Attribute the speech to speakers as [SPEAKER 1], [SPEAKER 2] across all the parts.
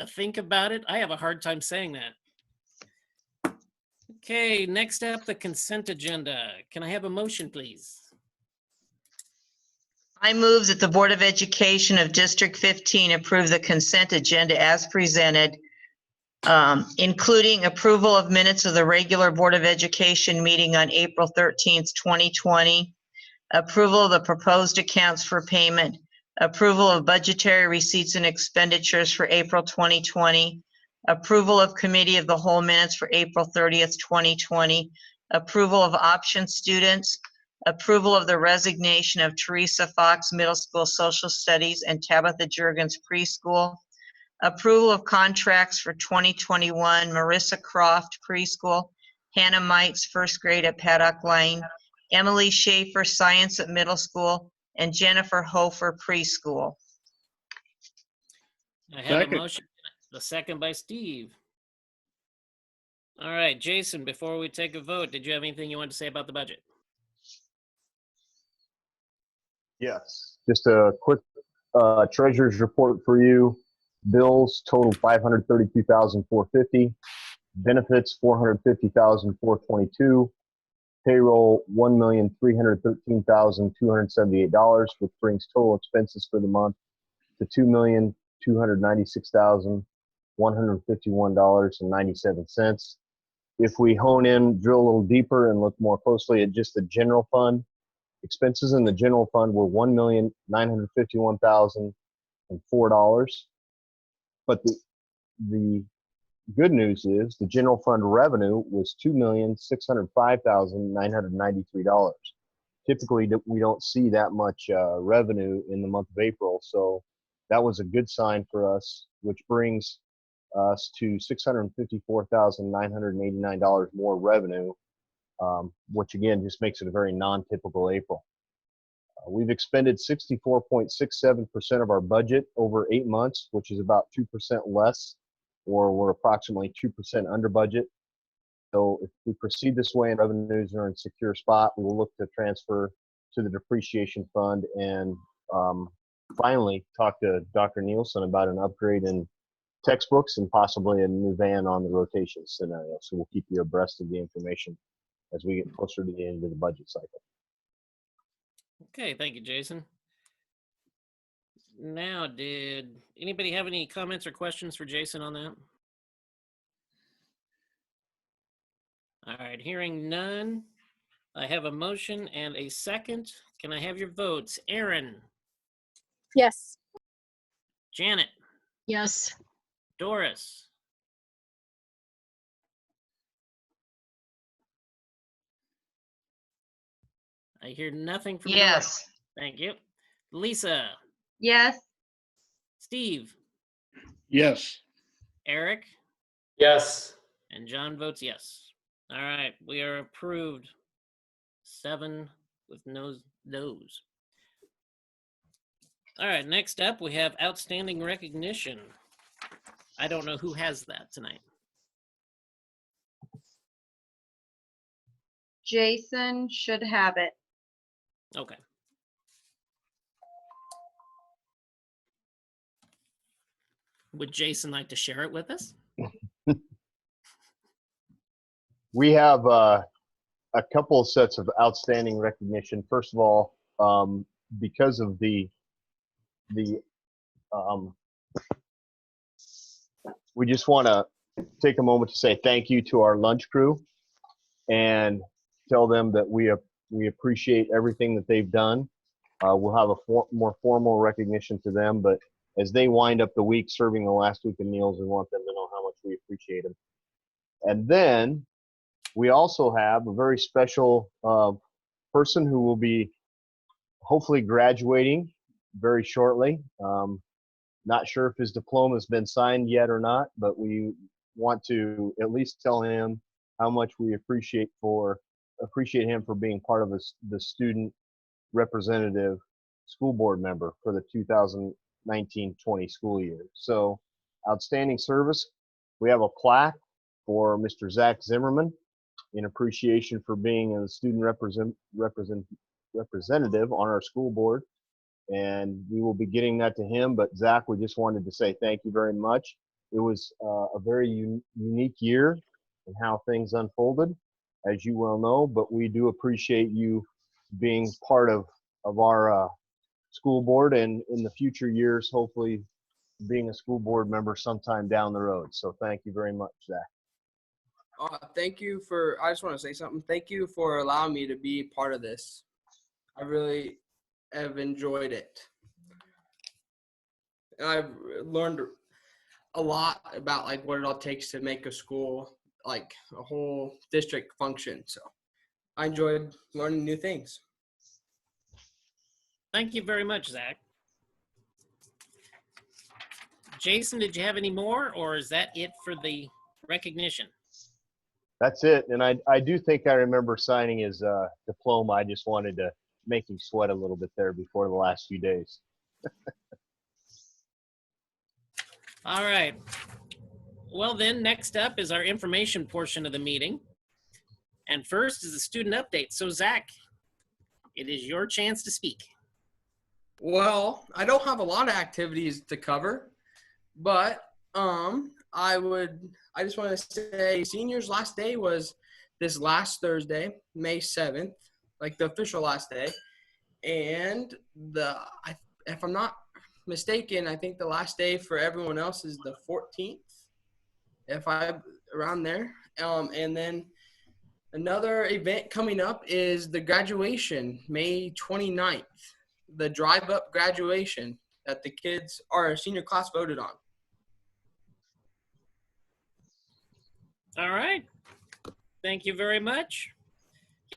[SPEAKER 1] think about it. I have a hard time saying that. Okay, next up, the consent agenda. Can I have a motion, please?
[SPEAKER 2] I move that the Board of Education of District 15 approve the consent agenda as presented, including approval of minutes of the regular Board of Education meeting on April 13th, 2020, approval of the proposed accounts for payment, approval of budgetary receipts and expenditures for April 2020, approval of committee of the whole minutes for April 30th, 2020, approval of option students, approval of the resignation of Teresa Fox Middle School Social Studies and Tabitha Jurgens Preschool, approval of contracts for 2021 Marissa Croft Preschool, Hannah Mites First Grade at Paddock Lane, Emily Schaefer Science at Middle School, and Jennifer Hofer Preschool.
[SPEAKER 1] I have a motion, the second by Steve. All right, Jason, before we take a vote, did you have anything you wanted to say about the budget?
[SPEAKER 3] Yes, just a quick treasurer's report for you. Bills total $532,450. Benefits $450,422. Payroll $1,313,278, which brings total expenses for the month to $2,296,151.97. If we hone in, drill a little deeper, and look more closely at just the general fund, expenses in the general fund were $1,951,004. But the good news is the general fund revenue was $2,605,993. Typically, we don't see that much revenue in the month of April, so that was a good sign for us, which brings us to $654,989 more revenue, which again just makes it a very non-typical April. We've expended 64.67% of our budget over 8 months, which is about 2% less, or we're approximately 2% under budget. So if we proceed this way and revenues are in a secure spot, we will look to transfer to the depreciation fund and finally talk to Dr. Nielsen about an upgrade in textbooks and possibly a new van on the rotation scenario. So we'll keep you abreast of the information as we get closer to the end of the budget cycle.
[SPEAKER 1] Okay, thank you, Jason. Now, did anybody have any comments or questions for Jason on that? All right, hearing none, I have a motion and a second. Can I have your votes? Erin?
[SPEAKER 4] Yes.
[SPEAKER 1] Janet?
[SPEAKER 4] Yes.
[SPEAKER 1] Doris? I hear nothing from Doris.
[SPEAKER 2] Yes.
[SPEAKER 1] Thank you. Lisa?
[SPEAKER 2] Yes.
[SPEAKER 1] Steve?
[SPEAKER 5] Yes.
[SPEAKER 1] Eric?
[SPEAKER 6] Yes.
[SPEAKER 1] And John votes yes. All right, we are approved. 7 with no's. All right, next up we have outstanding recognition. I don't know who has that tonight.
[SPEAKER 7] Jason should have it.
[SPEAKER 1] Okay. Would Jason like to share it with us?
[SPEAKER 3] We have a couple of sets of outstanding recognition. First of all, because of we just want to take a moment to say thank you to our lunch crew and tell them that we appreciate everything that they've done. We'll have a more formal recognition to them, but as they wind up the week serving the last week of meals, we want them to know how much we appreciate them. And then we also have a very special person who will be hopefully graduating very shortly. Not sure if his diploma has been signed yet or not, but we want to at least tell him how much we appreciate him for being part of the student representative school board member for the 2019-20 school year. So outstanding service. We have a plaque for Mr. Zach Zimmerman in appreciation for being a student representative on our school board. And we will be getting that to him. But Zach, we just wanted to say thank you very much. It was a very unique year in how things unfolded, as you well know, but we do appreciate you being part of our school board, and in the future years, hopefully being a school board member sometime down the road. So thank you very much, Zach.
[SPEAKER 5] Thank you for, I just want to say something. Thank you for allowing me to be part of this. I really have enjoyed it. And I've learned a lot about like what it all takes to make a school, like a whole district function. So I enjoyed learning new things.
[SPEAKER 1] Thank you very much, Zach. Jason, did you have any more, or is that it for the recognition?
[SPEAKER 3] That's it. And I do think I remember signing his diploma. I just wanted to make him sweat a little bit there before the last few days.
[SPEAKER 1] All right. Well, then, next up is our information portion of the meeting. And first is the student update. So, Zach, it is your chance to speak.
[SPEAKER 5] Well, I don't have a lot of activities to cover, but I just want to say seniors' last day was this last Thursday, May 7th, like the official last day. And if I'm not mistaken, I think the last day for everyone else is the 14th, around there. And then another event coming up is the graduation, May 29th, the drive-up graduation that the kids, our senior class, voted on.
[SPEAKER 1] All right. Thank you very much.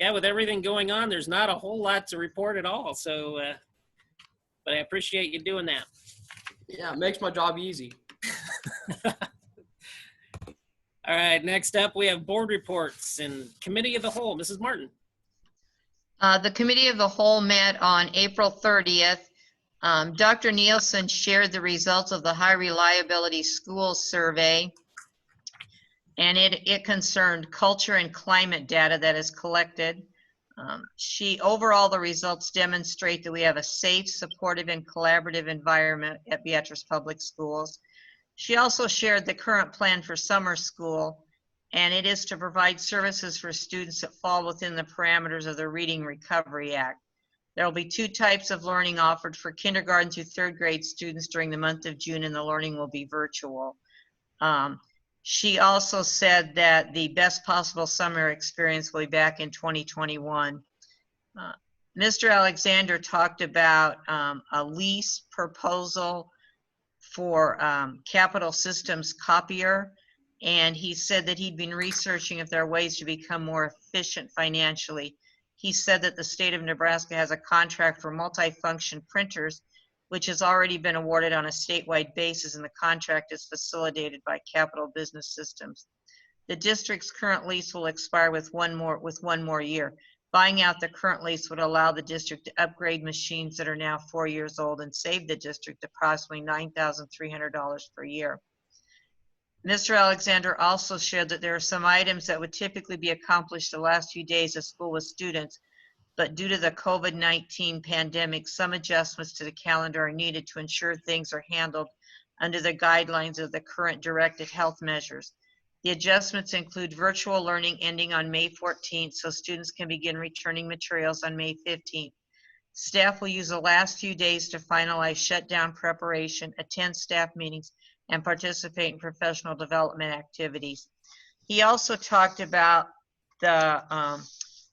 [SPEAKER 1] Yeah, with everything going on, there's not a whole lot to report at all. So, but I appreciate you doing that.
[SPEAKER 5] Yeah, it makes my job easy.
[SPEAKER 1] All right, next up, we have board reports and committee of the whole. Mrs. Martin.
[SPEAKER 2] The Committee of the Whole met on April 30th. Dr. Nielsen shared the results of the High Reliability Schools Survey, and it concerned culture and climate data that is collected. Overall, the results demonstrate that we have a safe, supportive, and collaborative environment at Beatrice Public Schools. She also shared the current plan for summer school, and it is to provide services for students that fall within the parameters of the Reading Recovery Act. There will be 2 types of learning offered for kindergarten through 3rd grade students during the month of June, and the learning will be virtual. She also said that the best possible summer experience will be back in 2021. Mr. Alexander talked about a lease proposal for Capital Systems copier, and he said that he'd been researching if there are ways to become more efficient financially. He said that the state of Nebraska has a contract for multifunction printers, which has already been awarded on a statewide basis, and the contract is facilitated by Capital Business Systems. The district's current lease will expire with one more year. Buying out the current lease would allow the district to upgrade machines that are now 4 years old and save the district approximately $9,300 per year. Mr. Alexander also shared that there are some items that would typically be accomplished the last few days of school with students, but due to the COVID-19 pandemic, some adjustments to the calendar are needed to ensure things are handled under the guidelines of the current directed health measures. The adjustments include virtual learning ending on May 14th, so students can begin returning materials on May 15th. Staff will use the last few days to finalize shutdown preparation, attend staff meetings, and participate in professional development activities. He also talked about the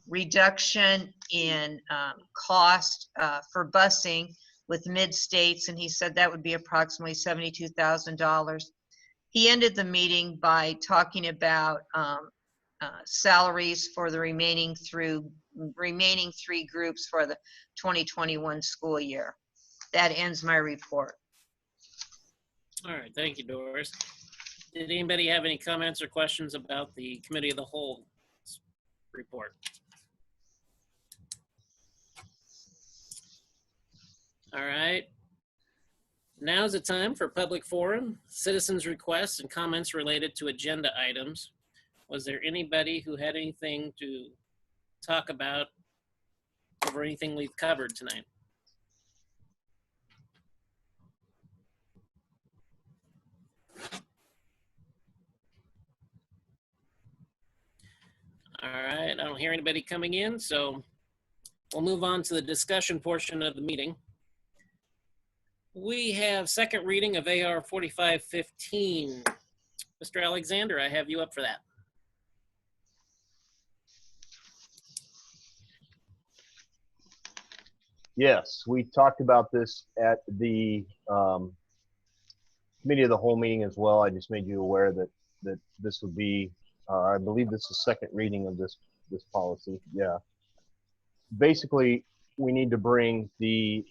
[SPEAKER 2] reduction in cost for busing with mid-states, and he said that would be approximately $72,000. He ended the meeting by talking about salaries for the remaining 3 groups for the 2021 school year. That ends my report.
[SPEAKER 1] All right, thank you, Doris. Did anybody have any comments or questions about the committee of the whole report? All right. Now's the time for public forum, citizens' requests, and comments related to agenda items. Was there anybody who had anything to talk about over anything we've covered tonight? All right, I don't hear anybody coming in, so we'll move on to the discussion portion of the meeting. We have second reading of AR 4515. Mr. Alexander, I have you up for that.
[SPEAKER 3] Yes, we talked about this at the committee of the whole meeting as well. I just made you aware that this would be, I believe this is second reading of this policy. Yeah. Basically, we need to bring the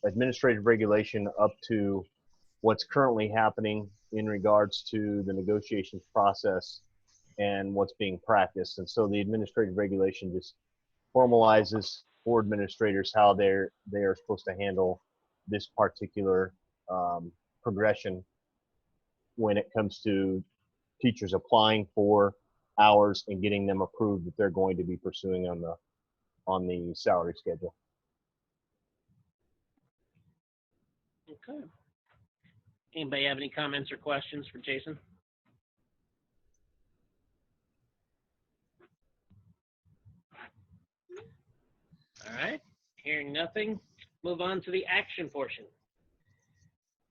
[SPEAKER 3] administrative regulation up to what's currently happening in regards to the negotiations process and what's being practiced. And so the administrative regulation just formalizes for administrators how they are supposed to handle this particular progression when it comes to teachers applying for hours and getting them approved that they're going to be pursuing on the salary schedule.
[SPEAKER 1] Okay. Anybody have any comments or questions for Jason? All right, hearing nothing, move on to the action portion.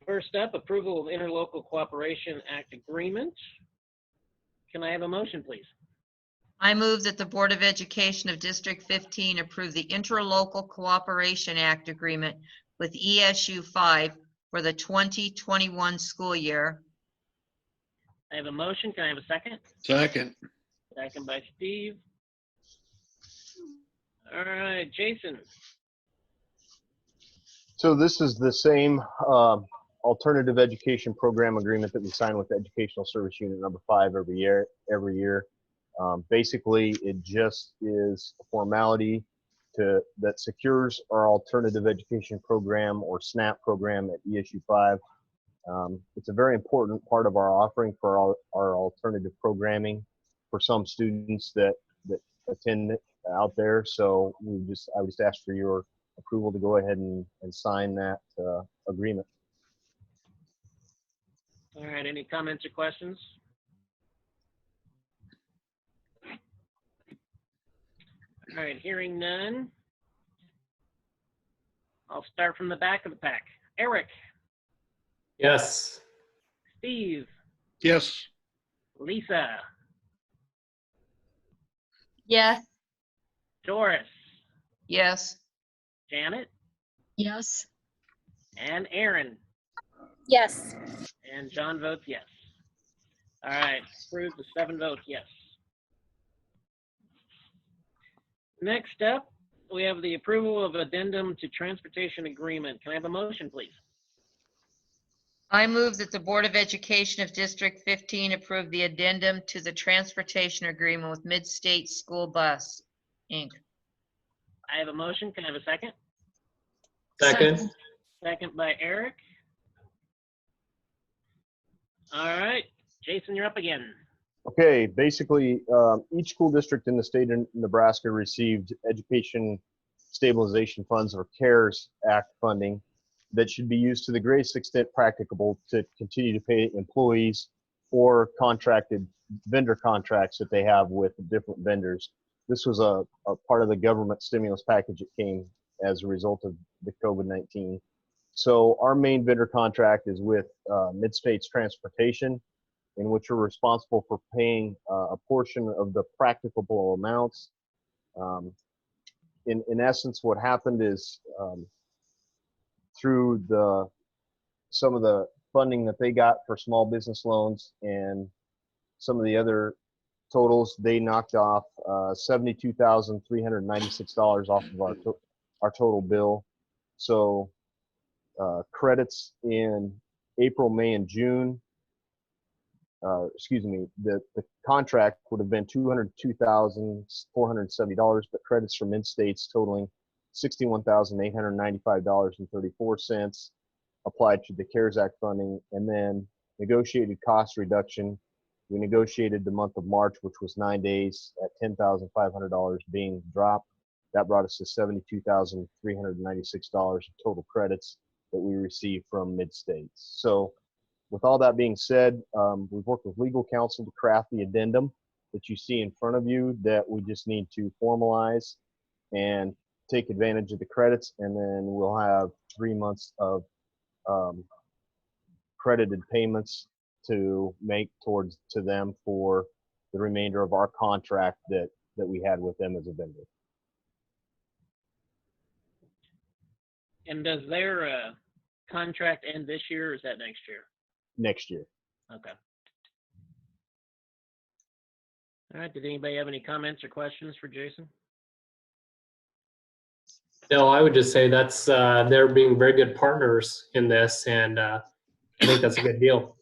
[SPEAKER 1] First up, approval of Interlocal Cooperation Act agreement. Can I have a motion, please?
[SPEAKER 2] I move that the Board of Education of District 15 approve the Interlocal Cooperation Act agreement with ESU 5 for the 2021 school year.
[SPEAKER 1] I have a motion. Can I have a second?
[SPEAKER 6] Second.
[SPEAKER 1] Second by Steve. All right, Jason.
[SPEAKER 3] So this is the same alternative education program agreement that we sign with the Educational Service Unit number 5 every year. Basically, it just is a formality that secures our alternative education program or SNAP program at ESU 5. It's a very important part of our offering for our alternative programming for some students that attend out there. So I just asked for your approval to go ahead and sign that agreement.
[SPEAKER 1] All right, any comments or questions? All right, hearing none. I'll start from the back of the pack. Eric,
[SPEAKER 6] Yes.
[SPEAKER 1] Steve,
[SPEAKER 6] Yes.
[SPEAKER 1] Lisa,
[SPEAKER 2] Yes.
[SPEAKER 1] Doris,
[SPEAKER 2] Yes.
[SPEAKER 1] Janet,
[SPEAKER 4] Yes.
[SPEAKER 1] and Aaron.
[SPEAKER 4] Yes.
[SPEAKER 1] And John votes yes. All right, approved with 7 votes yes. Next up, we have the approval of addendum to transportation agreement. Can I have a motion, please?
[SPEAKER 2] I move that the Board of Education of District 15 approve the addendum to the transportation agreement with Mid-State School Bus, Inc.
[SPEAKER 1] I have a motion. Can I have a second?
[SPEAKER 6] Second.
[SPEAKER 1] Second by Eric. All right, Jason, you're up again.
[SPEAKER 3] Okay, basically, each school district in the state of Nebraska received education stabilization funds or CARES Act funding that should be used to the greatest extent practicable to continue to pay employees or contracted vendor contracts that they have with different vendors. This was a part of the government stimulus package that came as a result of the COVID-19. So our main vendor contract is with Mid-States Transportation, in which we're responsible for paying a portion of the practicable amounts. In essence, what happened is through some of the funding that they got for small business loans and some of the other totals, they knocked off $72,396 off of our total bill. So credits in April, May, and June, the contract would have been $202,470, but credits from Mid-States totaling $61,895.34 applied to the CARES Act funding. And then negotiated cost reduction, we negotiated the month of March, which was 9 days at $10,500 being dropped. That brought us to $72,396 of total credits that we received from Mid-States. So with all that being said, we've worked with legal counsel to craft the addendum. that you see in front of you that we just need to formalize and take advantage of the credits, and then we'll have 3 months of credited payments to make towards to them for the remainder of our contract that we had with them as a vendor.
[SPEAKER 1] And does their contract end this year, or is that next year?
[SPEAKER 3] Next year.
[SPEAKER 1] Okay. All right. Did anybody have any comments or questions for Jason?
[SPEAKER 6] No, I would just say that's they're being very good partners in this, and I think that's a good deal.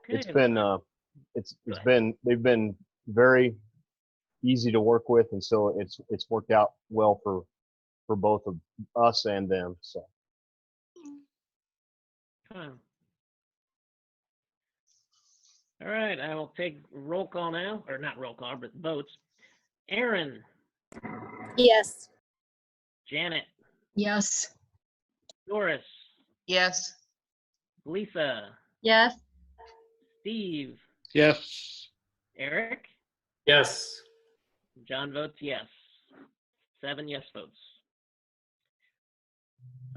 [SPEAKER 1] Okay.
[SPEAKER 3] It's been they've been very easy to work with, and so it's worked out well for both of us and them. So
[SPEAKER 1] Fine. All right, I will take roll call now, or not roll call, but votes. Aaron,
[SPEAKER 4] Yes.
[SPEAKER 1] Janet,
[SPEAKER 4] Yes.
[SPEAKER 1] Doris,
[SPEAKER 2] Yes.
[SPEAKER 1] Lisa,
[SPEAKER 7] Yes.
[SPEAKER 1] Steve,
[SPEAKER 6] Yes.
[SPEAKER 1] Eric,
[SPEAKER 6] Yes.
[SPEAKER 1] John votes yes. 7 yes votes.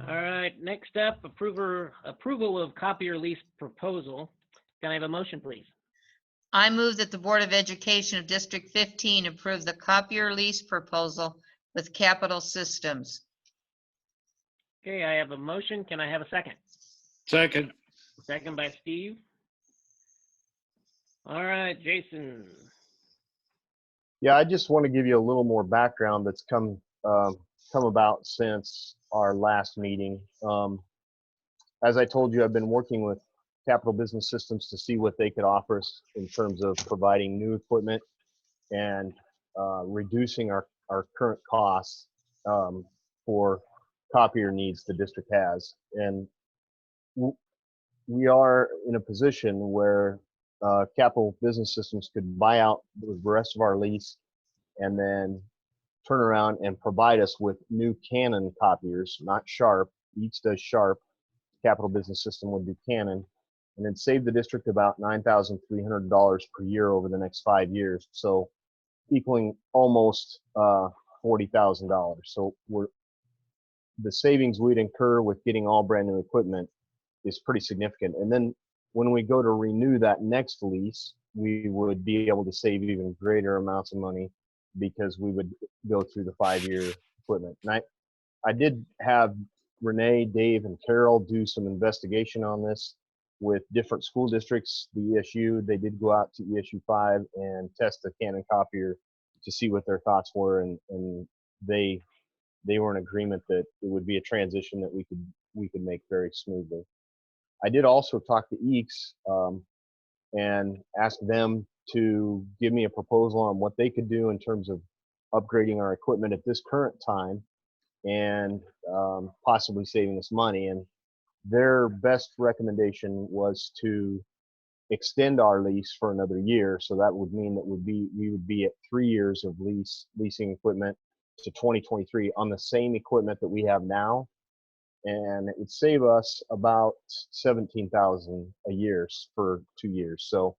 [SPEAKER 1] All right, next up, approval of copier lease proposal. Can I have a motion, please?
[SPEAKER 2] I move that the Board of Education of District 15 approve the copier lease proposal with Capital Systems.
[SPEAKER 1] Okay, I have a motion. Can I have a second?
[SPEAKER 6] Second.
[SPEAKER 1] Second by Steve. All right, Jason.
[SPEAKER 3] yeah, I just want to give you a little more background that's come about since our last meeting. As I told you, I've been working with Capital Business Systems to see what they could offer us in terms of providing new equipment and reducing our current costs for copier needs the district has. And we are in a position where Capital Business Systems could buy out the rest of our lease and then turn around and provide us with new Canon copiers, not Sharp. Each does Sharp. Capital Business System would do Canon, and then save the district about $9,300 per year over the next 5 years. So equaling almost $40,000. So the savings we'd incur with getting all brand new equipment is pretty significant. And then when we go to renew that next lease, we would be able to save even greater amounts of money because we would go through the 5-year equipment. And I did have Renee, Dave, and Carol do some investigation on this with different school districts. The ESU, they did go out to ESU 5 and test the Canon copier to see what their thoughts were, and they were in agreement that it would be a transition that we could make very smoothly. I did also talk to EECS and ask them to give me a proposal on what they could do in terms of upgrading our equipment at this current time and possibly saving us money. And their best recommendation was to extend our lease for another year. So that would mean that we would be at 3 years of leasing equipment to 2023 on the same equipment that we have now. And it would save us about $17,000 a year for 2 years. So,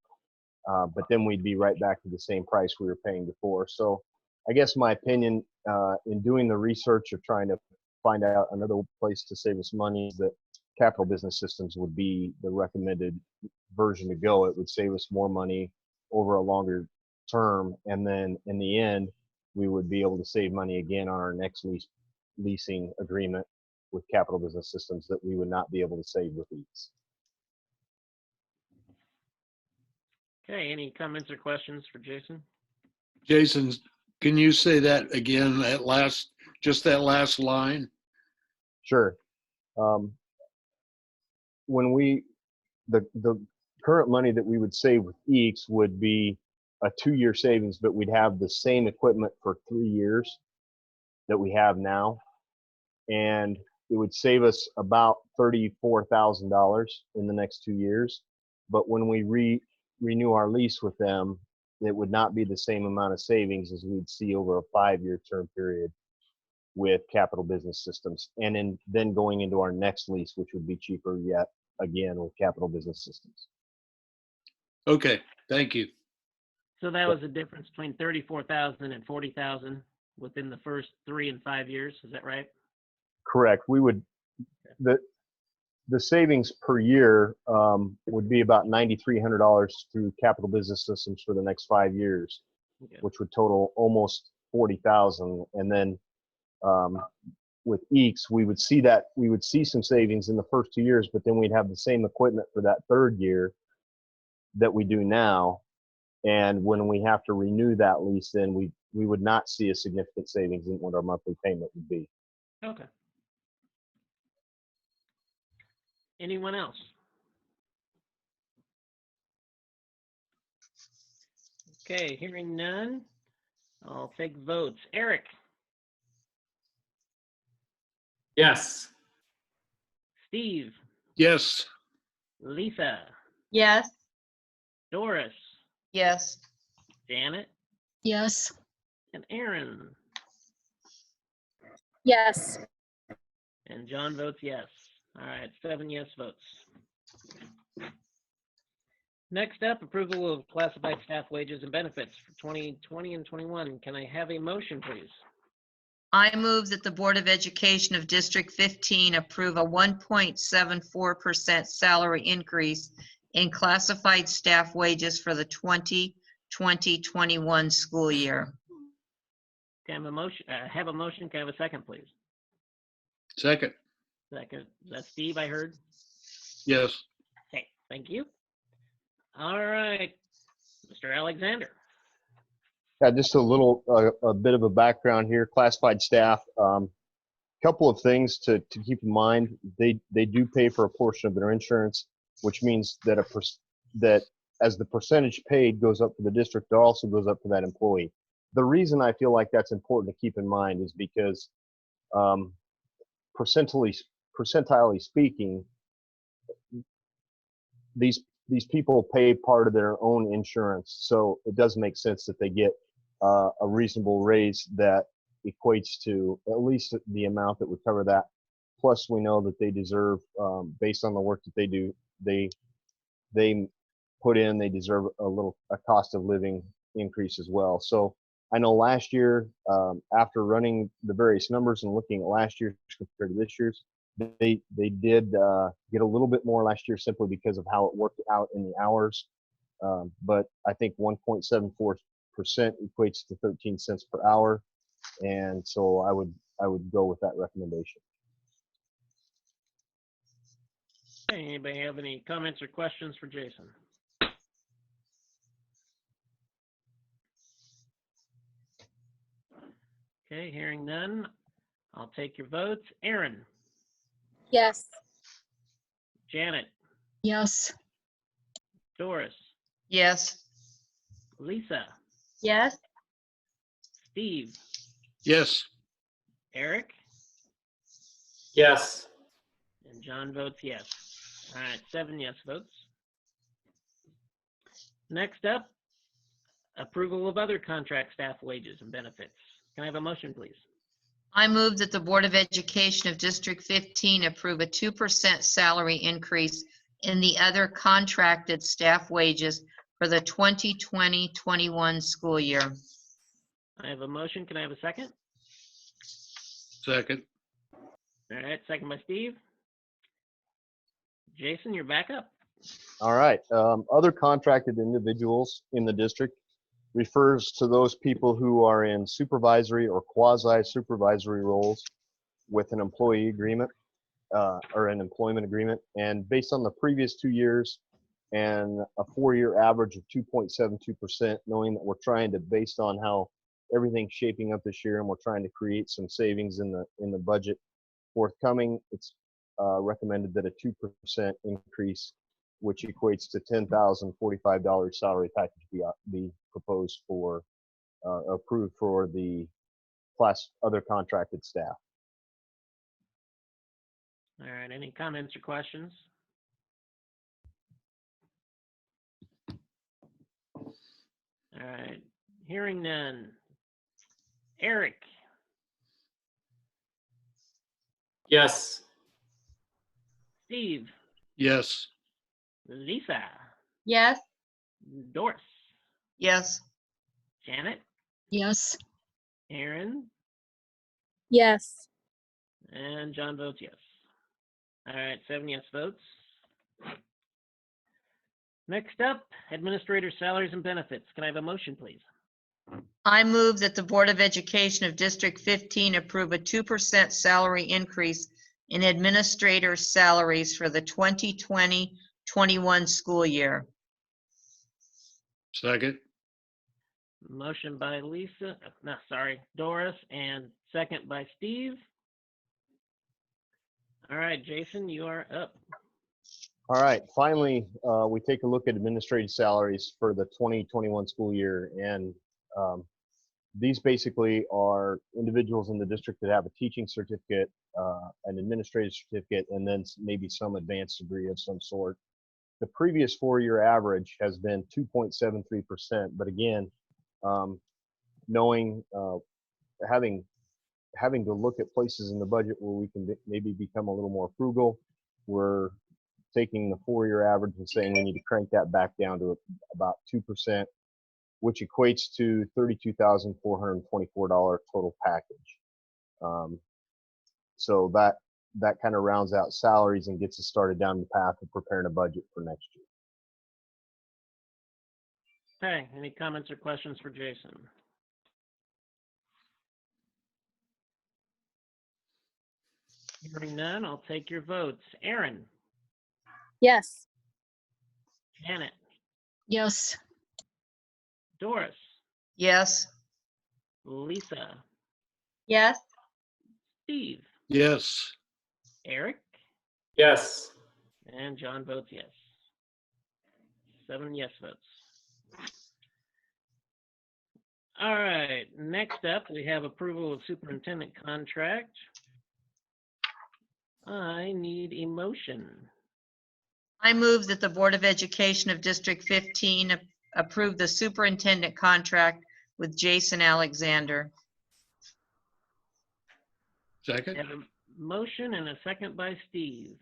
[SPEAKER 3] but then we'd be right back to the same price we were paying before. So I guess my opinion in doing the research of trying to find out another place to save us money is that Capital Business Systems would be the recommended version to go. It would save us more money over a longer term. And then in the end, we would be able to save money again on our next leasing agreement with Capital Business Systems that we would not be able to save with these.
[SPEAKER 1] Okay, any comments or questions for Jason?
[SPEAKER 8] Jason, can you say that again, just that last line?
[SPEAKER 3] Sure. When the current money that we would save with EECS would be a 2-year savings, but we'd have the same equipment for 3 years that we have now. And it would save us about $34,000 in the next 2 years. But when we renew our lease with them, it would not be the same amount of savings as we'd see over a 5-year term period with Capital Business Systems. And then going into our next lease, which would be cheaper yet, again with Capital Business Systems.
[SPEAKER 8] Okay, thank you.
[SPEAKER 1] So that was the difference between 34,000 and 40,000 within the first 3 and 5 years. Is that right?
[SPEAKER 3] Correct. We would, the savings per year would be about $9,300 through Capital Business Systems for the next 5 years,
[SPEAKER 1] Okay.
[SPEAKER 3] which would total almost 40,000. And then with EECS, we would see some savings in the first 2 years, but then we'd have the same equipment for that third year that we do now. And when we have to renew that lease, then we would not see a significant savings in what our monthly payment would be.
[SPEAKER 1] Okay. Anyone else? Okay, hearing none, I'll take votes. Eric,
[SPEAKER 6] Yes.
[SPEAKER 1] Steve,
[SPEAKER 8] Yes,
[SPEAKER 1] Lisa,
[SPEAKER 7] Yes.
[SPEAKER 1] Doris,
[SPEAKER 2] Yes.
[SPEAKER 1] Janet,
[SPEAKER 4] Yes.
[SPEAKER 1] and Aaron.
[SPEAKER 4] Yes.
[SPEAKER 1] And John votes yes. All right, 7 yes votes. Next up, approval of classified staff wages and benefits for 2020 and 21. Can I have a motion, please?
[SPEAKER 2] I move that the Board of Education of District 15 approve a 1.74% salary increase in classified staff wages for the 2020-21 school year.
[SPEAKER 1] Can I have a motion? Can I have a second, please?
[SPEAKER 8] second.
[SPEAKER 1] Second. Is that Steve, I heard?
[SPEAKER 8] Yes.
[SPEAKER 1] Okay, thank you. All right, Mr. Alexander.
[SPEAKER 3] Yeah, just a bit of a background here. Classified staff, couple of things to keep in mind. They do pay for a portion of their insurance, which means that that as the percentage paid goes up for the district, it also goes up for that employee. The reason I feel like that's important to keep in mind is because percentilely speaking, these people pay part of their own insurance, so it does make sense that they get a reasonable raise that equates to at least the amount that would cover that. Plus, we know that they deserve, based on the work that they do, they put in, they deserve a cost of living increase as well. So I know last year, after running the various numbers and looking at last year's compared to this year's, they did get a little bit more last year simply because of how it worked out in the hours. But I think 1.74% equates to 13 cents per hour, and so I would go with that recommendation.
[SPEAKER 1] Anybody have any comments or questions for Jason? Okay, hearing none, I'll take your votes. Aaron,
[SPEAKER 4] Yes.
[SPEAKER 1] Janet,
[SPEAKER 4] Yes.
[SPEAKER 1] Doris,
[SPEAKER 2] Yes.
[SPEAKER 1] Lisa,
[SPEAKER 7] Yes.
[SPEAKER 1] Steve,
[SPEAKER 8] Yes.
[SPEAKER 1] Eric,
[SPEAKER 6] Yes.
[SPEAKER 1] and John votes yes. All right, 7 yes votes. Next up, approval of other contract staff wages and benefits. Can I have a motion, please?
[SPEAKER 2] I move that the Board of Education of District 15 approve a 2% salary increase in the other contracted staff wages for the 2020-21 school year.
[SPEAKER 1] I have a motion. Can I have a second?
[SPEAKER 8] Second.
[SPEAKER 1] All right, second by Steve. Jason, you're back up.
[SPEAKER 3] All right. Other contracted individuals in the district refers to those people who are in supervisory or quasi-supervisory roles with an employee agreement or an employment agreement. And based on the previous 2 years and a 4-year average of 2.72%, knowing that we're trying to, based on how everything's shaping up this year, and we're trying to create some savings in the budget forthcoming, it's recommended that a 2% increase, which equates to $10,045 salary package, be proposed for, approved for the other contracted staff.
[SPEAKER 1] All right, any comments or questions? All right, hearing none. Eric,
[SPEAKER 6] Yes.
[SPEAKER 1] Steve,
[SPEAKER 8] Yes.
[SPEAKER 1] Lisa,
[SPEAKER 7] Yes.
[SPEAKER 1] Doris,
[SPEAKER 2] Yes.
[SPEAKER 1] Janet,
[SPEAKER 4] Yes.
[SPEAKER 1] Aaron,
[SPEAKER 4] Yes.
[SPEAKER 1] and John votes yes. All right, 7 yes votes. Next up, administrator salaries and benefits. Can I have a motion, please?
[SPEAKER 2] I move that the Board of Education of District 15 approve a 2% salary increase in administrator salaries for the 2020-21 school year.
[SPEAKER 8] Second.
[SPEAKER 1] Motion by Lisa, no, sorry, Doris, and second by Steve. All right, Jason, you are up.
[SPEAKER 3] All right, finally, we take a look at administrative salaries for the 2021 school year. And these basically are individuals in the district that have a teaching certificate, an administrative certificate, and then maybe some advanced degree of some sort. The previous 4-year average has been 2.73%. But again, knowing, having to look at places in the budget where we can maybe become a little more frugal, we're taking the 4-year average and saying we need to crank that back down to about 2%, which equates to $32,424 total package. So that kind of rounds out salaries and gets us started down the path of preparing a budget for next year.
[SPEAKER 1] Okay, any comments or questions for Jason? Hearing none, I'll take your votes. Aaron,
[SPEAKER 4] Yes.
[SPEAKER 1] Janet,
[SPEAKER 4] Yes.
[SPEAKER 1] Doris,
[SPEAKER 2] Yes.
[SPEAKER 1] Lisa,
[SPEAKER 7] Yes.
[SPEAKER 1] Steve,
[SPEAKER 8] Yes.
[SPEAKER 1] Eric,
[SPEAKER 6] Yes.
[SPEAKER 1] and John votes yes. 7 yes votes. All right, next up, we have approval of superintendent contract. I need a motion.
[SPEAKER 2] I move that the Board of Education of District 15 approve the superintendent contract with Jason Alexander.
[SPEAKER 1] I
[SPEAKER 8] Second.
[SPEAKER 1] have a motion and a second by Steve.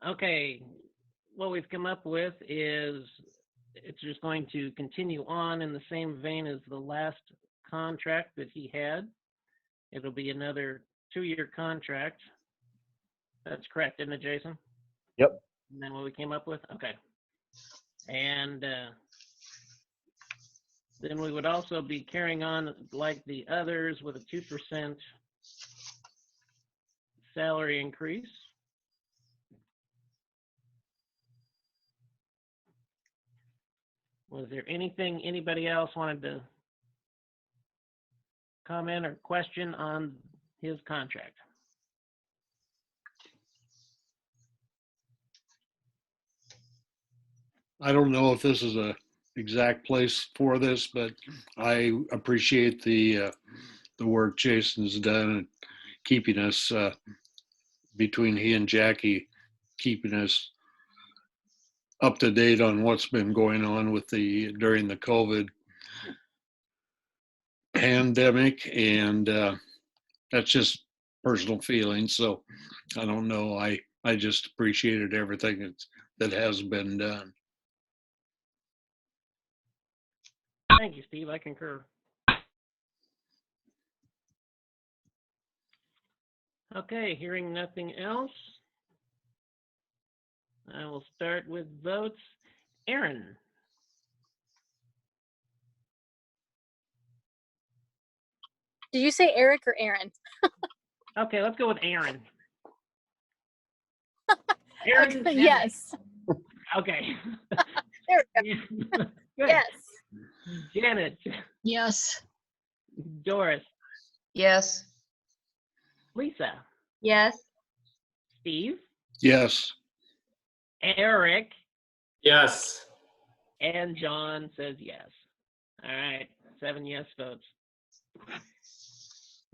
[SPEAKER 1] Okay, what we've come up with is it's just going to continue on in the same vein as the last contract that he had. It'll be another 2-year contract. That's correct, isn't it, Jason?
[SPEAKER 3] Yep.
[SPEAKER 1] And then what we came up with? Okay. And then we would also be carrying on like the others with a 2% salary increase. Was there anything anybody else wanted to comment or question on his contract?
[SPEAKER 8] I don't know if this is a exact place for this, but I appreciate the work Jason's done in keeping us between he and Jackie, keeping us up to date on what's been going on with during the COVID pandemic, and that's just personal feelings. So I don't know. I just appreciated everything that has been done.
[SPEAKER 1] Thank you, Steve. I concur. Okay, hearing nothing else, I will start with votes. Aaron,
[SPEAKER 4] Did you say Eric or Aaron?
[SPEAKER 1] okay, let's go with Aaron. Aaron,
[SPEAKER 4] Okay, yes.
[SPEAKER 1] okay.
[SPEAKER 4] There we go.
[SPEAKER 1] Good.
[SPEAKER 4] Yes.
[SPEAKER 1] Janet,
[SPEAKER 4] Yes.
[SPEAKER 1] Doris,
[SPEAKER 2] Yes.
[SPEAKER 1] Lisa,
[SPEAKER 7] Yes.
[SPEAKER 1] Steve,
[SPEAKER 8] Yes.
[SPEAKER 1] Eric,
[SPEAKER 6] Yes.
[SPEAKER 1] and John says yes. All right, 7 yes votes.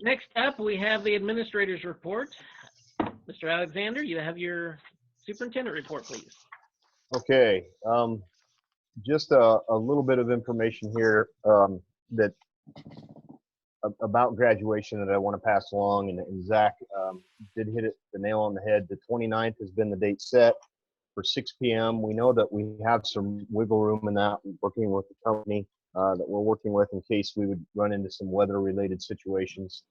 [SPEAKER 1] Next up, we have the administrator's report. Mr. Alexander, you have your superintendent report, please.
[SPEAKER 3] Okay, just a little bit of information here that about graduation that I want to pass along, and Zach did hit it the nail on the head. The 29th has been the date set for 6 p.m. We know that we have some wiggle room in that, working with the company that we're working with in case we would run into some weather-related situations.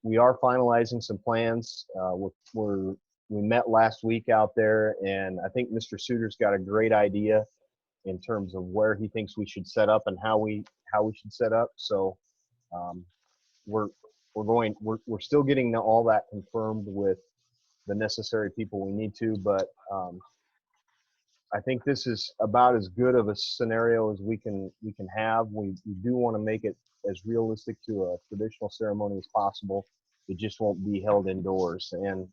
[SPEAKER 3] We are finalizing some plans. We met last week out there, and I think Mr. Suter's got a great idea in terms of where he thinks we should set up and how we should set up. So we're still getting all that confirmed with the necessary people we need to, but I think this is about as good of a scenario as we can have. We do want to make it as realistic to a traditional ceremony as possible. It just won't be held indoors. And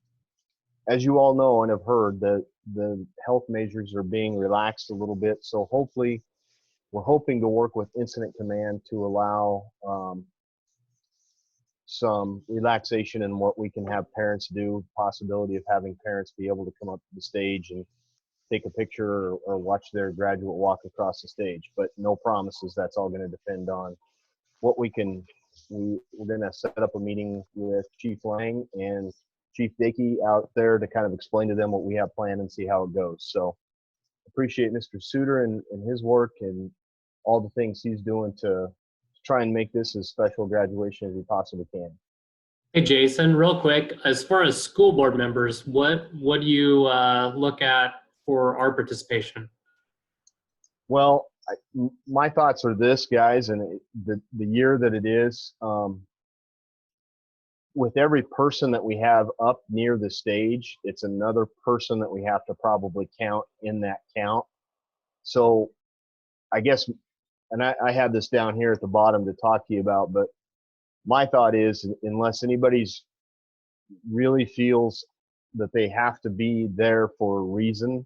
[SPEAKER 3] as you all know and have heard, the health measures are being relaxed a little bit. So hopefully, we're hoping to work with Incident Command to allow some relaxation in what we can have parents do. Possibility of having parents be able to come up to the stage and take a picture or watch their graduate walk across the stage, but no promises. That's all going to depend on what we can. We're going to set up a meeting with Chief Lang and Chief Dickey out there to kind of explain to them what we have planned and see how it goes. So appreciate Mr. Suter and his work and all the things he's doing to try and make this as special graduation as he possibly can.
[SPEAKER 6] Hey, Jason, real quick, as far as school board members, what do you look at for our participation?
[SPEAKER 3] Well, my thoughts are this, guys, and the year that it is, with every person that we have up near the stage, it's another person that we have to probably count in that count. So I guess, and I have this down here at the bottom to talk to you about, but my thought is, unless anybody's really feels that they have to be there for a reason,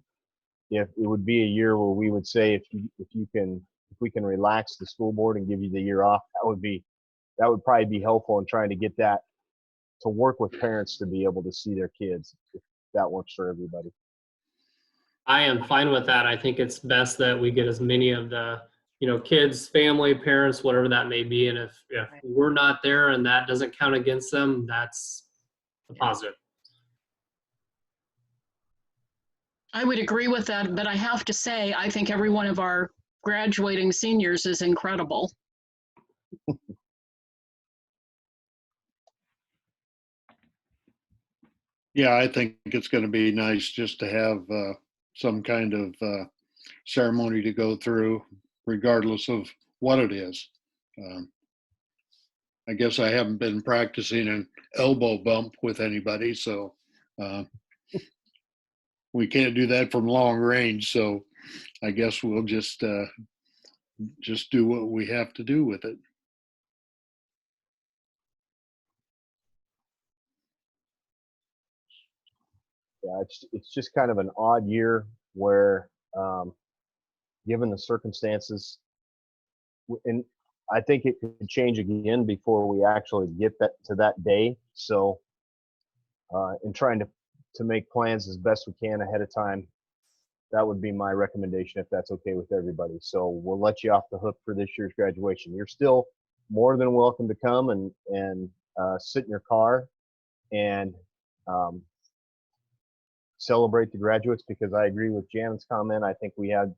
[SPEAKER 3] if it would be a year where we would say, if we can relax the school board and give you the year off, that would probably be helpful in trying to get that to work with parents to be able to see their kids, if that works for everybody.
[SPEAKER 6] I am fine with that. I think it's best that we get as many of the, kids, family, parents, whatever that may be. And if we're not there and that doesn't count against them, that's a positive.
[SPEAKER 9] I would agree with that, but I have to say, I think every one of our graduating seniors is incredible.
[SPEAKER 8] Yeah, I think it's going to be nice just to have some kind of ceremony to go through, regardless of what it is. I guess I haven't been practicing an elbow bump with anybody, so we can't do that from long range. So I guess we'll just do what we have to do with it.
[SPEAKER 3] Yeah, it's just kind of an odd year where, given the circumstances, and I think it could change again before we actually get to that day. So, in trying to make plans as best we can ahead of time, that would be my recommendation if that's okay with everybody. So we'll let you off the hook for this year's graduation. You're still more than welcome to come and sit in your car and celebrate the graduates, because I agree with Janet's comment. I think we had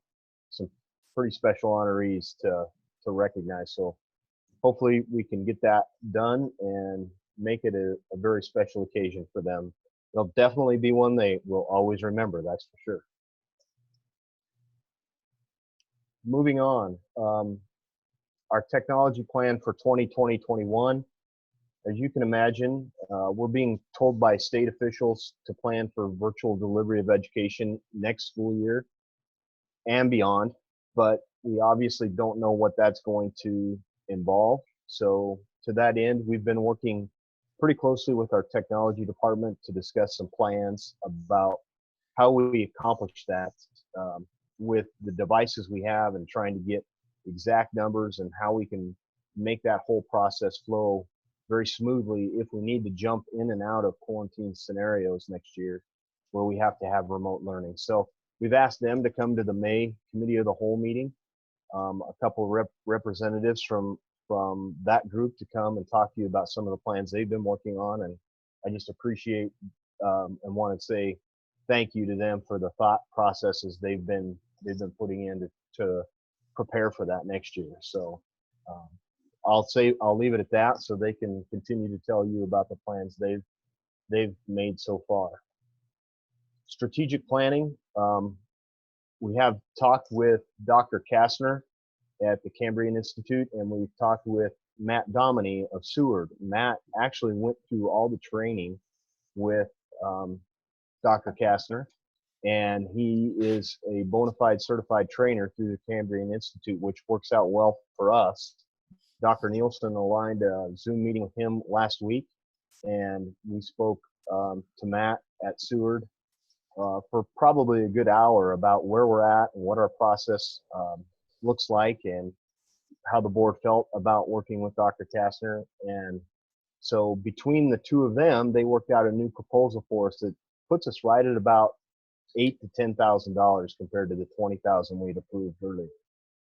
[SPEAKER 3] some pretty special honorees to recognize. So hopefully we can get that done and make it a very special occasion for them. It'll definitely be one they will always remember, that's for sure. Moving on, our technology plan for 2020-21. As you can imagine, we're being told by state officials to plan for virtual delivery of education next school year and beyond, but we obviously don't know what that's going to involve. So to that end, we've been working pretty closely with our technology department to discuss some plans about how we accomplish that with the devices we have, and trying to get exact numbers and how we can make that whole process flow very smoothly if we need to jump in and out of quarantine scenarios next year where we have to have remote learning. So we've asked them to come to the May Committee of the Whole meeting. A couple of representatives from from that group to come and talk to you about some of the plans they've been working on. And I just appreciate and want to say thank you to them for the thought processes they've been putting in to prepare for that next year. So I'll leave it at that so they can continue to tell you about the plans they've made so far. Strategic planning. We have talked with Dr. Kastner at the Cambrian Institute, and we've talked with Matt Dominy of Seward. Matt actually went through all the training with Dr. Kastner, and he is a bona fide certified trainer through the Cambrian Institute, which works out well for us. Dr. Nielsen aligned a Zoom meeting with him last week, and we spoke to Matt at Seward for probably a good hour about where we're at and what our process looks like and how the board felt about working with Dr. Kastner. And so between the two of them, they worked out a new proposal for us that puts us right at about $8,000 to $10,000 compared to the $20,000 we'd approved earlier.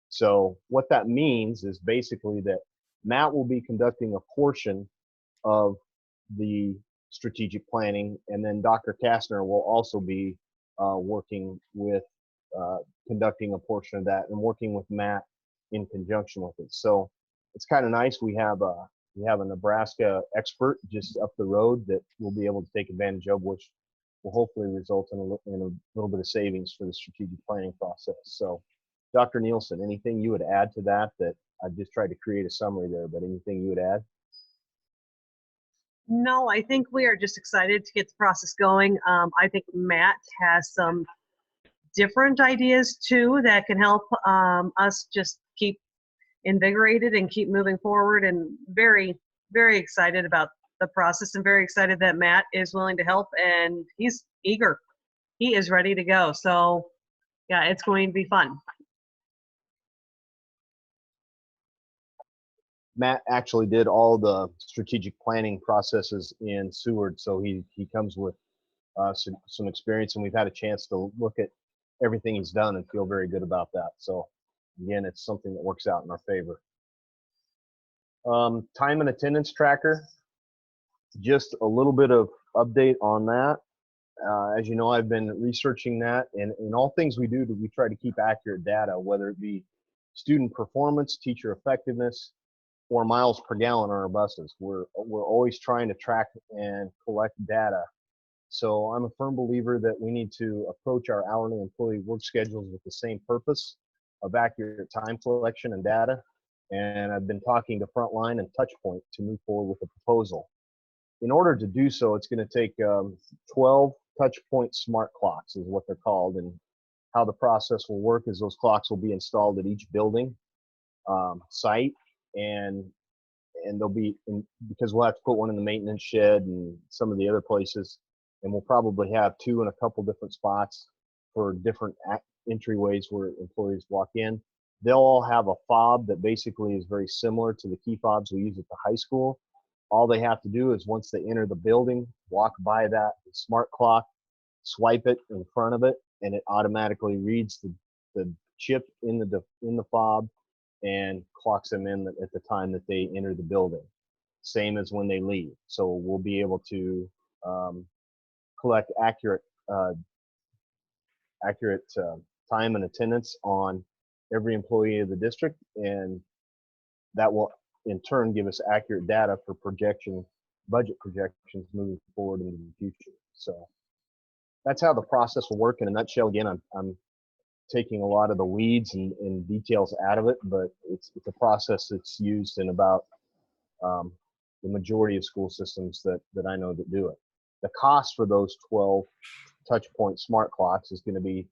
[SPEAKER 3] So what that means is basically that Matt will be conducting a portion of the strategic planning, and then Dr. Kastner will also be working with conducting a portion of that and working with Matt in conjunction with it. So it's kind of nice. We have a Nebraska expert just up the road that we'll be able to take advantage of, which will hopefully result in a little bit of savings for the strategic planning process. So Dr. Nielsen, anything you would add to that? That I just tried to create a summary there, but anything you would add?
[SPEAKER 10] No, I think we are just excited to get the process going. I think Matt has some different ideas too that can help us just keep invigorated and keep moving forward, and very, very excited about the process and very excited that Matt is willing to help and he's eager. He is ready to go. So yeah, it's going to be fun.
[SPEAKER 3] Matt actually did all the strategic planning processes in Seward, so he comes with some experience, and we've had a chance to look at everything he's done and feel very good about that. So again, it's something that works out in our favor. Time and attendance tracker, just a little bit of update on that. As you know, I've been researching that, and in all things we do, we try to keep accurate data, whether it be student performance, teacher effectiveness, or miles per gallon on our buses. We're always trying to track and collect data. So I'm a firm believer that we need to approach our hourly employee work schedules with the same purpose of accurate time collection and data. And I've been talking to Frontline and Touchpoint to move forward with a proposal. In order to do so, it's going to take 12 Touchpoint smart clocks is what they're called. And how the process will work is those clocks will be installed at each building site, and they'll be because we'll have to put one in the maintenance shed and some of the other places, and we'll probably have two in a couple different spots for different entryways where employees walk in. They'll all have a fob that basically is very similar to the key fobs we use at the high school. All they have to do is once they enter the building, walk by that smart clock, swipe it in front of it, and it automatically reads the chip in the fob and clocks them in at the time that they enter the building. Same as when they leave. So we'll be able to collect accurate time and attendance on every employee of the district, and that will in turn give us accurate data for budget projections moving forward into the future. So that's how the process will work in a nutshell. Again, I'm taking a lot of the weeds and details out of it, but it's a process that's used in about the majority of school systems that I know that do it. The cost for those 12 Touchpoint smart clocks is going to be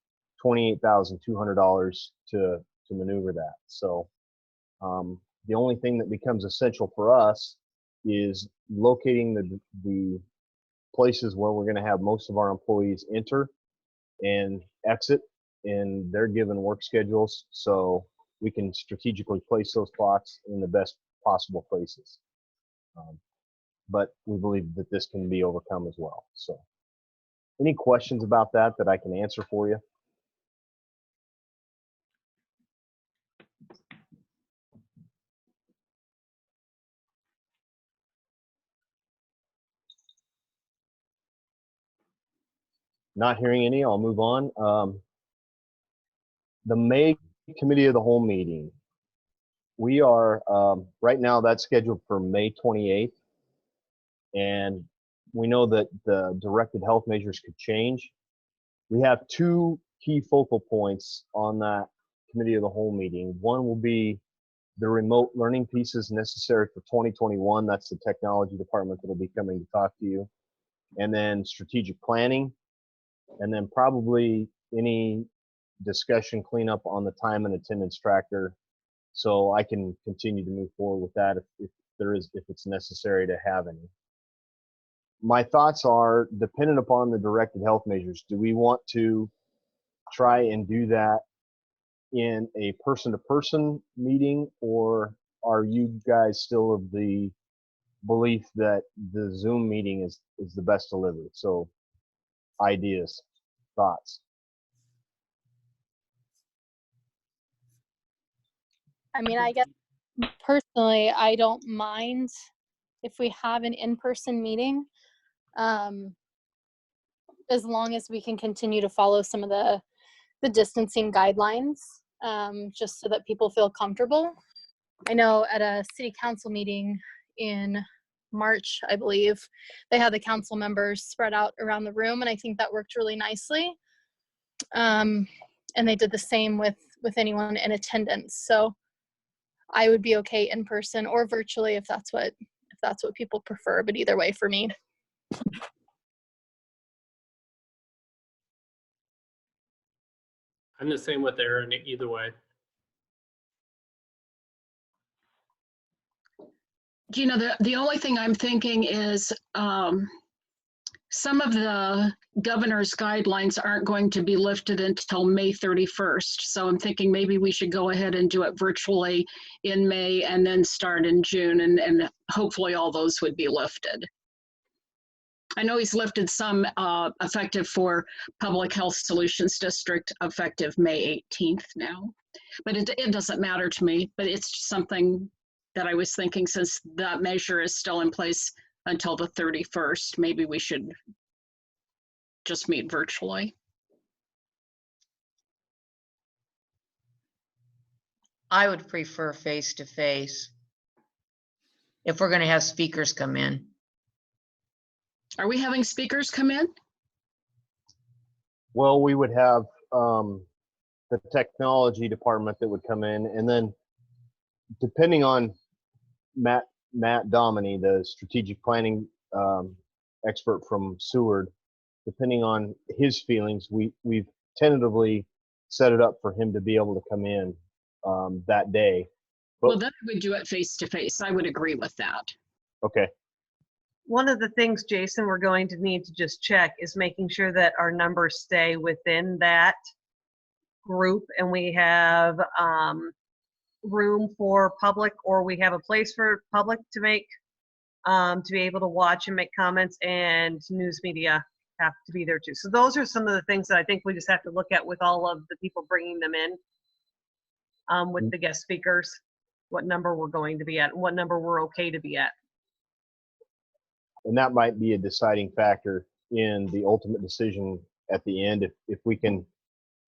[SPEAKER 3] $28,200 to maneuver that. So the only thing that becomes essential for us is locating the places where we're going to have most of our employees enter and exit in their given work schedules, so we can strategically place those clocks in the best possible places. But we believe that this can be overcome as well. So any questions about that I can answer for you? Not hearing any, I'll move on. The May Committee of the Whole meeting. We are, right now that's scheduled for May 28th. And we know that the directed health measures could change. We have two key focal points on that Committee of the Whole meeting. One will be the remote learning pieces necessary for 2021. That's the technology department that will be coming to talk to you. And then strategic planning. And then probably any discussion cleanup on the time and attendance tracker, so I can continue to move forward with that if it's necessary to have any. My thoughts are dependent upon the directed health measures. Do we want to try and do that in a person-to-person meeting, or are you guys still of the belief that the Zoom meeting is the best delivery? So ideas, thoughts.
[SPEAKER 4] I mean, I guess personally, I don't mind if we have an in-person meeting, as long as we can continue to follow some of the distancing guidelines, just so that people feel comfortable. I know at a city council meeting in March, I believe, they had the council members spread out around the room, and I think that worked really nicely. And they did the same with anyone in attendance. So I would be okay in person or virtually if that's what people prefer, but either way for me.
[SPEAKER 6] I'm the same with Aaron either way.
[SPEAKER 9] You know, the only thing I'm thinking is some of the governor's guidelines aren't going to be lifted until May 31st. So I'm thinking maybe we should go ahead and do it virtually in May and then start in June, and hopefully all those would be lifted. I know he's lifted some effective for Public Health Solutions District effective May 18th now, but it doesn't matter to me, but it's something that I was thinking, since that measure is still in place until the 31st, maybe we should just meet virtually.
[SPEAKER 2] I would prefer face-to-face if we're going to have speakers come in.
[SPEAKER 9] Are we having speakers come in?
[SPEAKER 3] Well, we would have the technology department that would come in, and then depending on Matt Dominy, the strategic planning expert from Seward, depending on his feelings, we've tentatively set it up for him to be able to come in that day. But,
[SPEAKER 9] Well, then we do it face-to-face. I would agree with that.
[SPEAKER 3] okay.
[SPEAKER 10] One of the things, Jason, we're going to need to just check is making sure that our numbers stay within that group, and we have room for public, or we have a place for public to make, to be able to watch and make comments, and news media have to be there too. So those are some of the things that I think we just have to look at with all of the people bringing them in, with the guest speakers, what number we're going to be at, and what number we're okay to be at.
[SPEAKER 3] And that might be a deciding factor in the ultimate decision at the end, if we can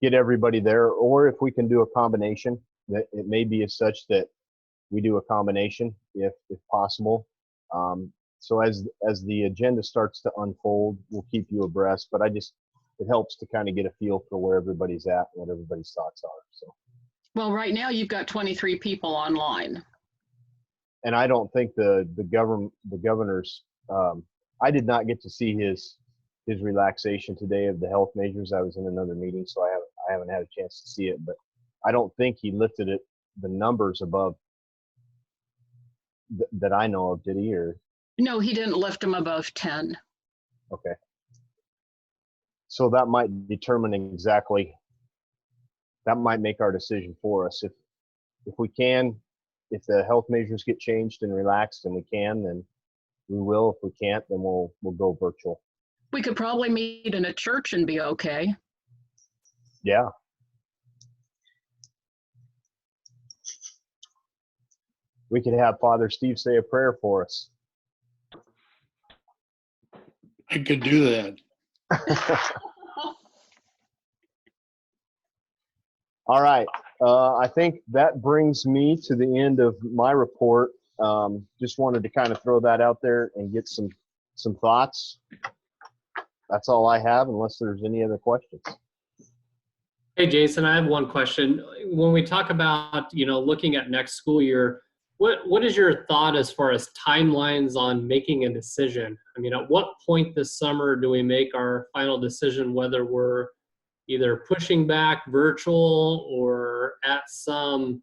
[SPEAKER 3] get everybody there, or if we can do a combination. That it may be as such that we do a combination if possible. So as the agenda starts to unfold, we'll keep you abreast, but it helps to kind of get a feel for where everybody's at and what everybody's thoughts are. So.
[SPEAKER 9] Well, right now you've got 23 people online.
[SPEAKER 3] And I don't think the governor's, I did not get to see his relaxation today of the health measures. I was in another meeting, so I haven't had a chance to see it, but I don't think he lifted the numbers above that I know of, did he? Or
[SPEAKER 9] No, he didn't lift them above 10.
[SPEAKER 3] okay. So that might determine exactly, that might make our decision for us. If we can, if the health measures get changed and relaxed and we can, then we will. If we can't, then we'll go virtual.
[SPEAKER 9] We could probably meet in a church and be okay.
[SPEAKER 3] Yeah. We could have Father Steve say a prayer for us.
[SPEAKER 8] I could do that.
[SPEAKER 3] All right. I think that brings me to the end of my report. Just wanted to kind of throw that out there and get some thoughts. That's all I have, unless there's any other questions.
[SPEAKER 6] Hey, Jason, I have one question. When we talk about, looking at next school year, what is your thought as far as timelines on making a decision? I mean, at what point this summer do we make our final decision whether we're either pushing back virtual or at some,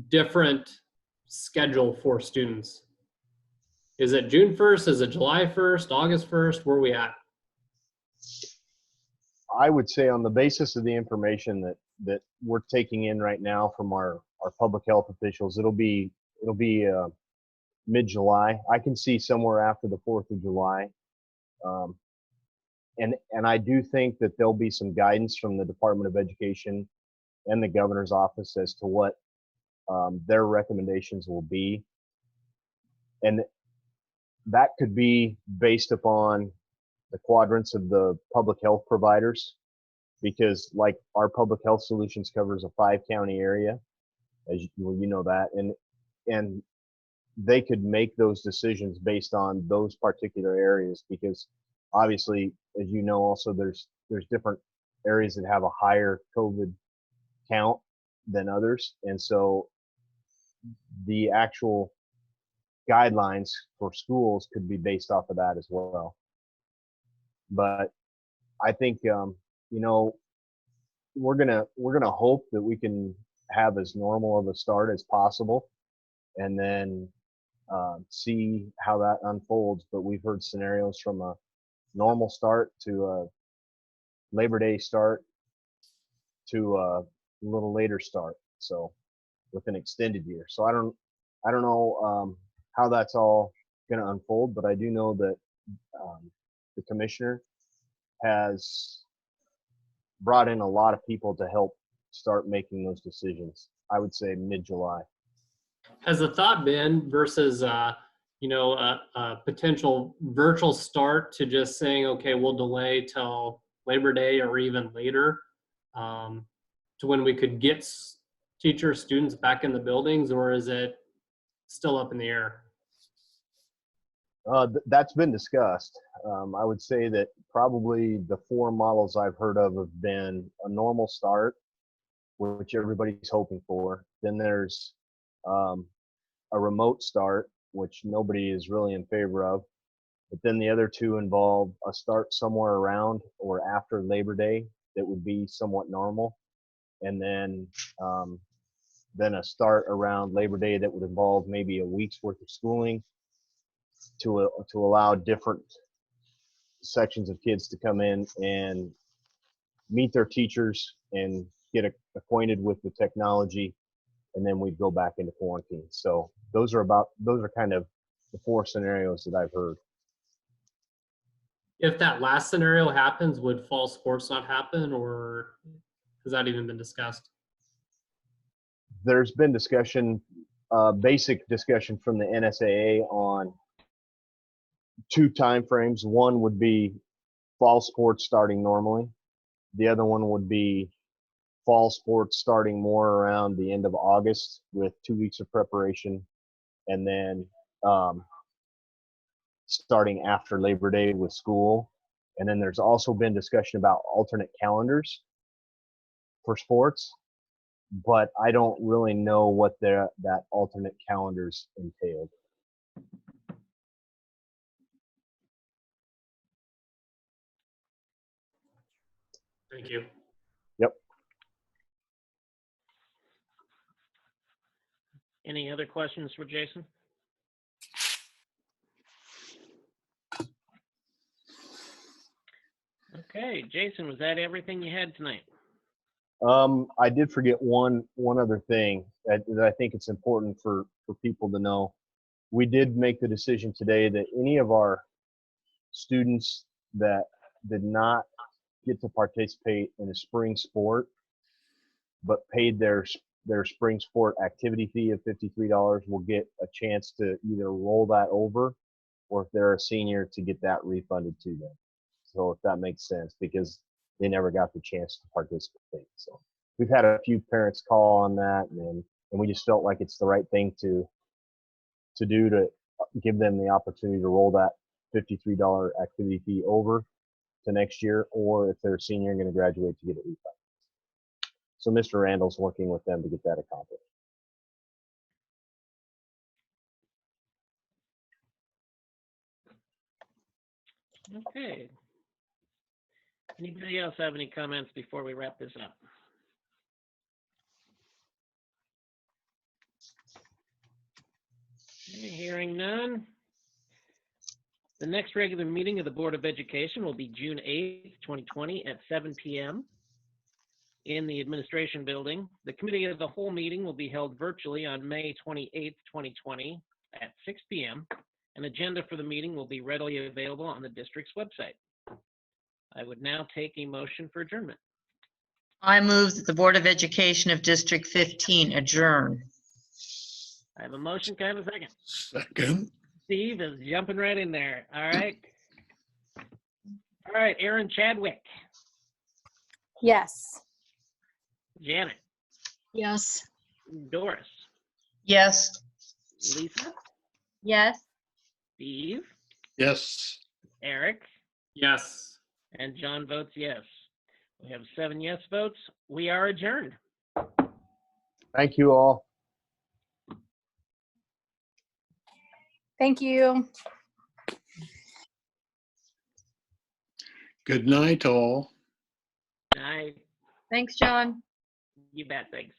[SPEAKER 6] different schedule for students? Is it June 1st? Is it July 1st? August 1st? Where are we at?
[SPEAKER 3] I would say on the basis of the information that we're taking in right now from our public health officials, it'll be mid-July. I can see somewhere after the 4th of July. And I do think that there'll be some guidance from the Department of Education and the governor's office as to what their recommendations will be. And that could be based upon the quadrants of the public health providers, because like our public health solutions covers a 5-county area, as you know that, and they could make those decisions based on those particular areas, because obviously, as you know, also there's different areas that have a higher COVID count than others, and so the actual guidelines for schools could be based off of that as well. But I think we're gonna hope that we can have as normal of a start as possible, and then see how that unfolds. But we've heard scenarios from a normal start to a Labor Day start to a little later start, so with an extended year. So I don't know how that's all going to unfold, but I do know that the commissioner has brought in a lot of people to help start making those decisions. I would say mid-July.
[SPEAKER 6] Has the thought been versus, a potential virtual start to just saying, okay, we'll delay till Labor Day or even later, to when we could get teachers, students back in the buildings, or is it still up in the air?
[SPEAKER 3] That's been discussed. I would say that probably the 4 models I've heard of have been a normal start, which everybody's hoping for. Then there's a remote start, which nobody is really in favor of. But then the other 2 involve a start somewhere around or after Labor Day that would be somewhat normal, and then a start around Labor Day that would involve maybe a week's worth of schooling to allow different sections of kids to come in and meet their teachers and get acquainted with the technology, and then we'd go back into quarantine. So those are kind of the 4 scenarios that I've heard.
[SPEAKER 6] If that last scenario happens, would fall sports not happen, or has that even been discussed?
[SPEAKER 3] There's been discussion, basic discussion from the NSAA on 2 timeframes. One would be fall sports starting normally. The other one would be fall sports starting more around the end of August with 2 weeks of preparation, and then starting after Labor Day with school. And then there's also been discussion about alternate calendars for sports, but I don't really know what that alternate calendars entailed.
[SPEAKER 6] Thank you.
[SPEAKER 3] Yep.
[SPEAKER 1] Any other questions for Jason? Okay, Jason, was that everything you had tonight?
[SPEAKER 3] I did forget one other thing that I think it's important for people to know. We did make the decision today that any of our students that did not get to participate in a spring sport but paid their spring sport activity fee of $53 will get a chance to either roll that over, or if they're a senior, to get that refunded to them. So if that makes sense, because they never got the chance to participate. So we've had a few parents call on that, and we just felt like it's the right thing to do to give them the opportunity to roll that $53 activity fee over to next year, or if they're a senior and going to graduate, to get it refunded. So Mr. Randall's working with them to get that accomplished.
[SPEAKER 1] Okay. Anybody else have any comments before we wrap this up? Okay, hearing none. The next regular meeting of the Board of Education will be June 8th, 2020 at 7 p.m. in the Administration Building. The Committee of the Whole meeting will be held virtually on May 28th, 2020 at 6 p.m. An agenda for the meeting will be readily available on the district's website. I would now take a motion for adjournment.
[SPEAKER 2] I move that the Board of Education of District 15 adjourn.
[SPEAKER 1] I have a motion. Can I have a second?
[SPEAKER 8] Second.
[SPEAKER 1] Steve is jumping right in there. All right. All right, Aaron Chadwick,
[SPEAKER 4] Yes.
[SPEAKER 1] Janet,
[SPEAKER 9] Yes.
[SPEAKER 1] Doris,
[SPEAKER 2] Yes.
[SPEAKER 1] Lisa,
[SPEAKER 7] Yes.
[SPEAKER 1] Steve,
[SPEAKER 8] Yes.
[SPEAKER 1] Eric,
[SPEAKER 6] Yes.
[SPEAKER 1] and John votes yes. We have 7 yes votes. We are adjourned.
[SPEAKER 3] Thank you all.
[SPEAKER 4] Thank you.
[SPEAKER 8] Good night, all.
[SPEAKER 1] Night.
[SPEAKER 7] Thanks, John.
[SPEAKER 1] You bet. Thanks.